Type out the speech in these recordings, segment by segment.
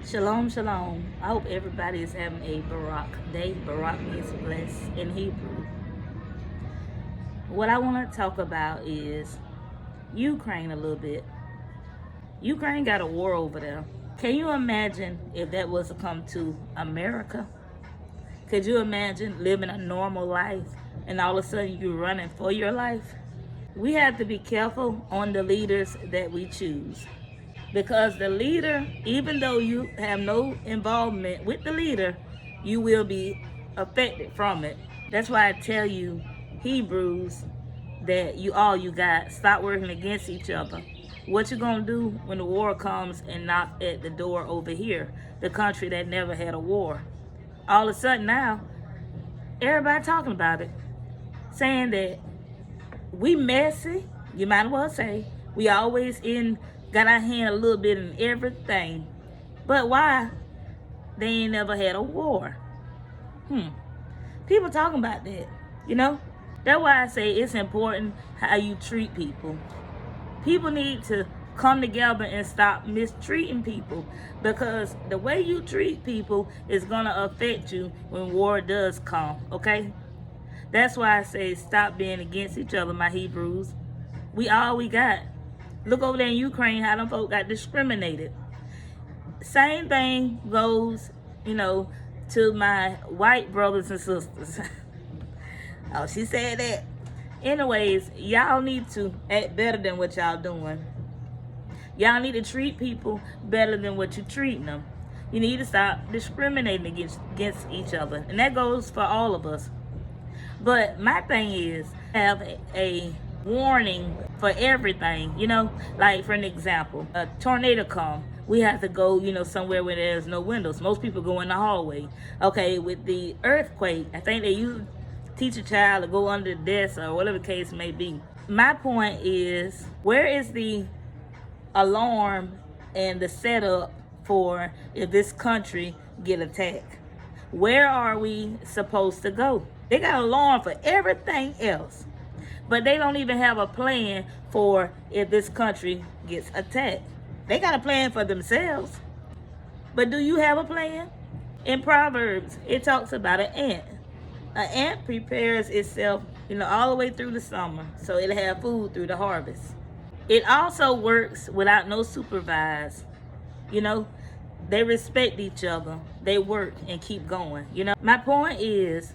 Shalom, shalom. I hope everybody is having a Barak day. Barak means blessed in Hebrew. What I want to talk about is Ukraine a little bit. Ukraine got a war over there. Can you imagine if that was to come to America? Could you imagine living a normal life and all of a sudden you're running for your life? We have to be careful on the leaders that we choose. Because the leader, even though you have no involvement with the leader, you will be affected from it. That's why I tell you, Hebrews, that you got. Stop working against each other. What you gonna do when the war comes and knock at the door over here, the country that never had a war? All of a sudden now, everybody talking about it, saying that we messy. You might as well say we always got our hand a little bit in everything. But why they ain't never had a war? People talking about that, you know? That's why I say it's important how you treat people. People need to come together and stop mistreating people, because the way you treat people is gonna affect you when war does come, okay? That's why I say stop being against each other, my Hebrews. We all we got. Look over there in Ukraine, how them folk got discriminated. Same thing goes, to my white brothers and sisters. Oh, she said that. Anyways, y'all need to act better than what y'all doing. Y'all need to treat people better than what you're treating them. You need to stop discriminating against each other. And that goes for all of us. But my thing is, have a warning for everything, like for an example, a tornado come, we have to go, somewhere where there's no windows. Most people go in the hallway. Okay, with the earthquake, I think they usually teach a child to go under the desk or whatever the case may be. My point is, where is the alarm and the setup for if this country get attacked? Where are we supposed to go? They got an alarm for everything else, but they don't even have a plan for if this country gets attacked. They got a plan for themselves, but do you have a plan? In Proverbs, it talks about an ant. An ant prepares itself, all the way through the summer, so it'll have food through the harvest. It also works without no supervise. They respect each other. They work and keep going. My point is,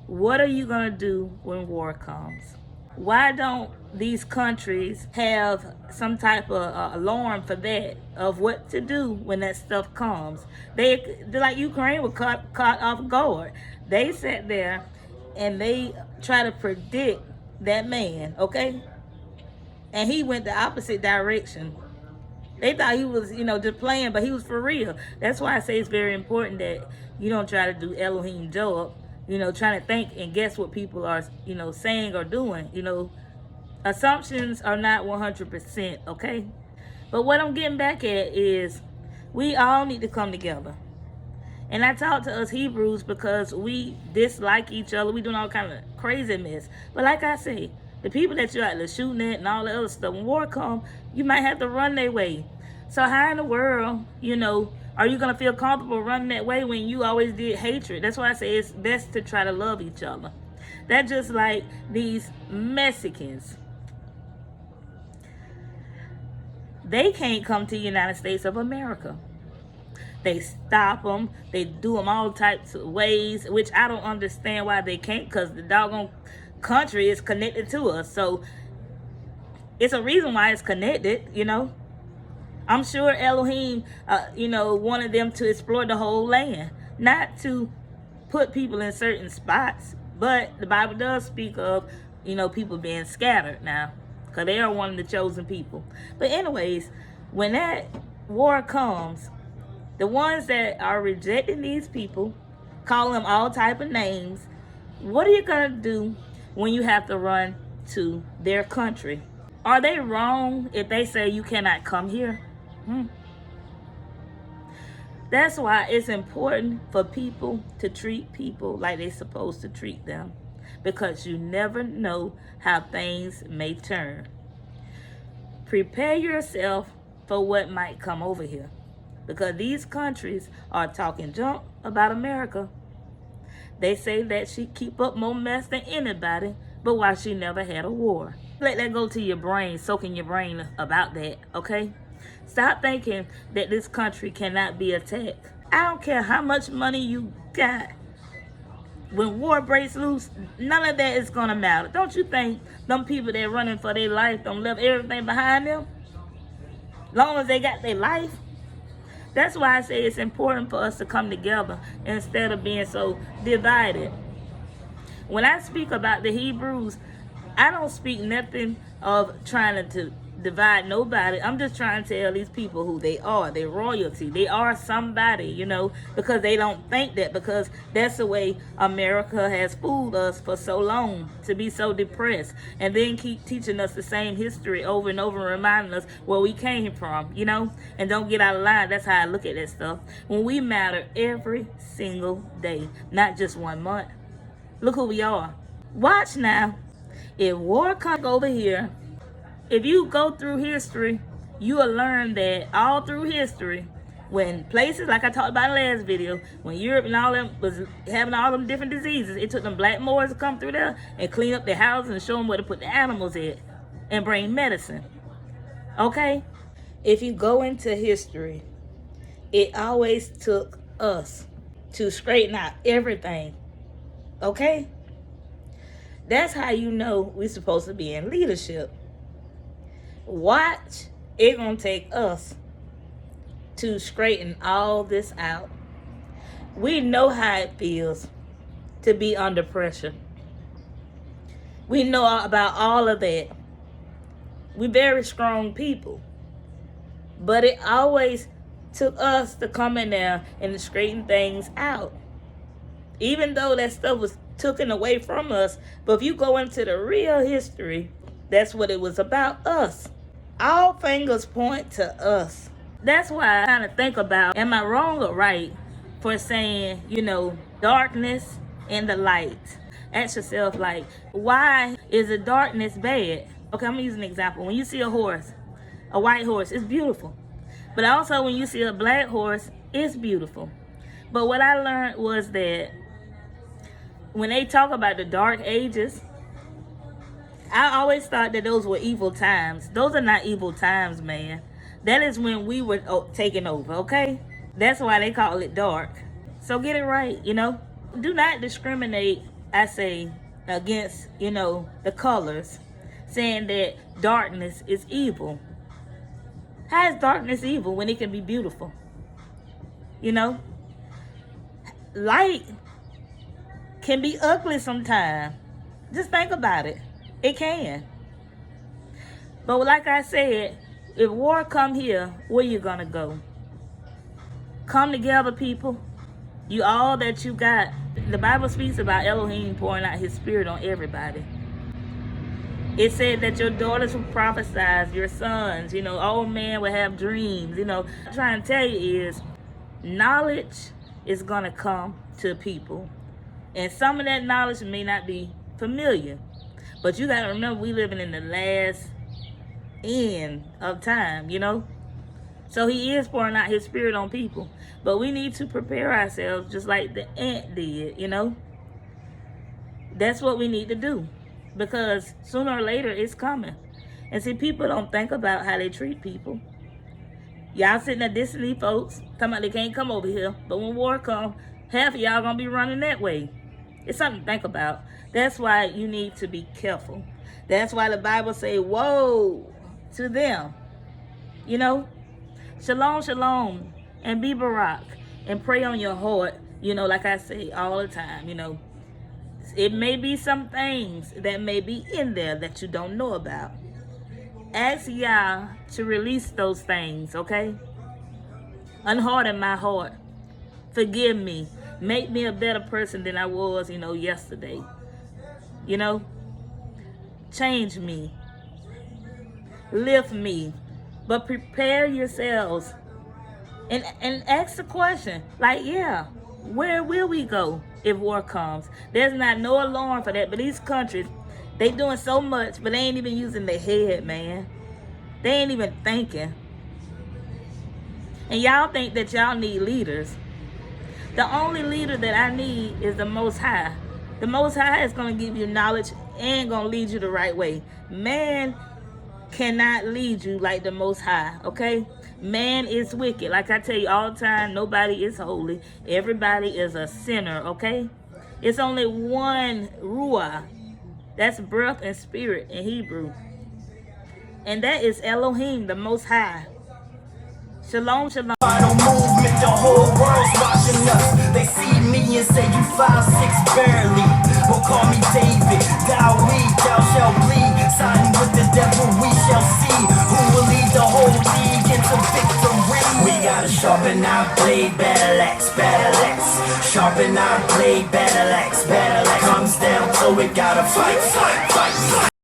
what are you going to do when war comes? Why don't these countries have some type of alarm for that, of what to do when that stuff comes? They're like Ukraine was caught off guard. They sat there and they try to predict that man, okay? And he went the opposite direction. They thought he was, just playing, but he was for real. That's why I say it's very important that you don't try to do Elohim Job, trying to think and guess what people are, saying or doing. Assumptions are not 100%, okay? But what I'm getting back at is we all need to come together. And I talk to us Hebrews because we dislike each other. We doing all kind of crazy mess. But like I say, the people that you're out there shooting at and all the other stuff, when war come, you might have to run their way. So how in the world, are you going to feel comfortable running that way when you always did hatred? That's why I say it's best to try to love each other. That's just like these Mexicans. They can't come to the United States of America. They stop them. They do them all types of ways, which I don't understand why they can't, because the doggone country is connected to us. So it's a reason why it's connected, I'm sure Elohim, wanted them to explore the whole land, not to put people in certain spots. But the Bible does speak of, people being scattered now, because they are one of the chosen people. But anyways, when that war comes, the ones that are rejecting these people, calling them all type of names, what are you going to do when you have to run to their country? Are they wrong if they say you cannot come here? That's why it's important for people to treat people like they're supposed to treat them, because you never know how things may turn. Prepare yourself for what might come over here. because these countries are talking junk about America. They say that she keep up more mess than anybody, but why she never had a war. Let that go to your brain, soaking your brain about that, okay? Stop thinking that this country cannot be attacked. I don't care how much money you got. When war breaks loose, none of that is gonna matter. Don't you think them people that running for their life don't leave everything behind them? Long as they got their life. That's why I say it's important for us to come together instead of being so divided. When I speak about the Hebrews, I don't speak nothing of trying to divide nobody. I'm just trying to tell these people who they are. They're royalty. They are somebody, you know, because they don't think that, because that's the way America has fooled us for so long, to be so depressed and then keep teaching us the same history over and over and reminding us where we came from, you know, and don't get out of line. That's how I look at that stuff. When we matter every single day, not just 1 month. Look who we are. Watch now. If war comes over here, if you go through history, you will learn that all through history, when places, like I talked about in the last video, when Europe and all them was having all them different diseases, it took them black Moors to come through there and clean up their houses and show them where to put the animals at and bring medicine. Okay? If you go into history, it always took us to straighten out everything. Okay? That's how you know we're supposed to be in leadership. Watch, it's gonna take us to straighten all this out. We know how it feels to be under pressure. We know about all of that. We're very strong people. But it always took us to come in there and to straighten things out. Even though that stuff was taken away from us, but if you go into the real history, that's what it was about, us. All fingers point to us. That's why I kind of think about, am I wrong or right for saying, you know, darkness and the light? Ask yourself, like, why is the darkness bad? Okay, I'm gonna use an example. When you see a horse, a white horse, it's beautiful. But also when you see a black horse, it's beautiful. But what I learned was that when they talk about the dark ages, I always thought that those were evil times. Those are not evil times, man. That is when we were taken over, okay? That's why they call it dark. So get it right, you know? Do not discriminate, I say, against, you know, the colors, saying that darkness is evil. How is darkness evil when it can be beautiful? You know? Light can be ugly sometimes. Just think about it. It can. But like I said, if war come here, where you gonna go? Come together, people. You all that you got. The Bible speaks about Elohim pouring out his spirit on everybody. It said that your daughters will prophesy, your sons, you know, old men will have dreams. You know, what I'm trying to tell you is knowledge is gonna come to people. And some of that knowledge may not be familiar. But you got to remember, we living in the last end of time, you know? So he is pouring out his spirit on people. But we need to prepare ourselves just like the ant did, you know? That's what we need to do. Because sooner or later, it's coming. And see, people don't think about how they treat people. Y'all sitting there dissing these folks, talking about they can't come over here. But when war comes, half of y'all going to be running that way. It's something to think about. That's why you need to be careful. That's why the Bible say, woe to them. You know, shalom, shalom, and be Barak, and pray on your heart, you know, like I say all the time, you know. It may be some things that may be in there that you don't know about. Ask Yah to release those things, okay? Unharden my heart. Forgive me. Make me a better person than I was, you know, yesterday. You know? Change me. Lift me. But prepare yourselves. And ask the question, like, yeah, where will we go if war comes? There's not no alarm for that, but these countries, they doing so much, but they ain't even using their head, man. They ain't even thinking. And y'all think that y'all need leaders. The only leader that I need is the Most High. The Most High is going to give you knowledge and going to lead you the right way. Man cannot lead you like the Most High, okay? Man is wicked. Like I tell you all the time, nobody is holy. Everybody is a sinner, okay? It's only one Ruah. That's breath and spirit in Hebrew. And that is Elohim, the Most High. Shalom, shalom. Final movement, the whole world's watching us. They see me and say you 5'6" barely. Well, call me David. Thou shall bleed. Siding with the devil, we shall see who will lead the whole league into victory. We gotta sharpen our blade, battle axe, battle axe. Sharpen our blade, battle axe, battle axe. Comes down, so we gotta fight, fight, fight, fight.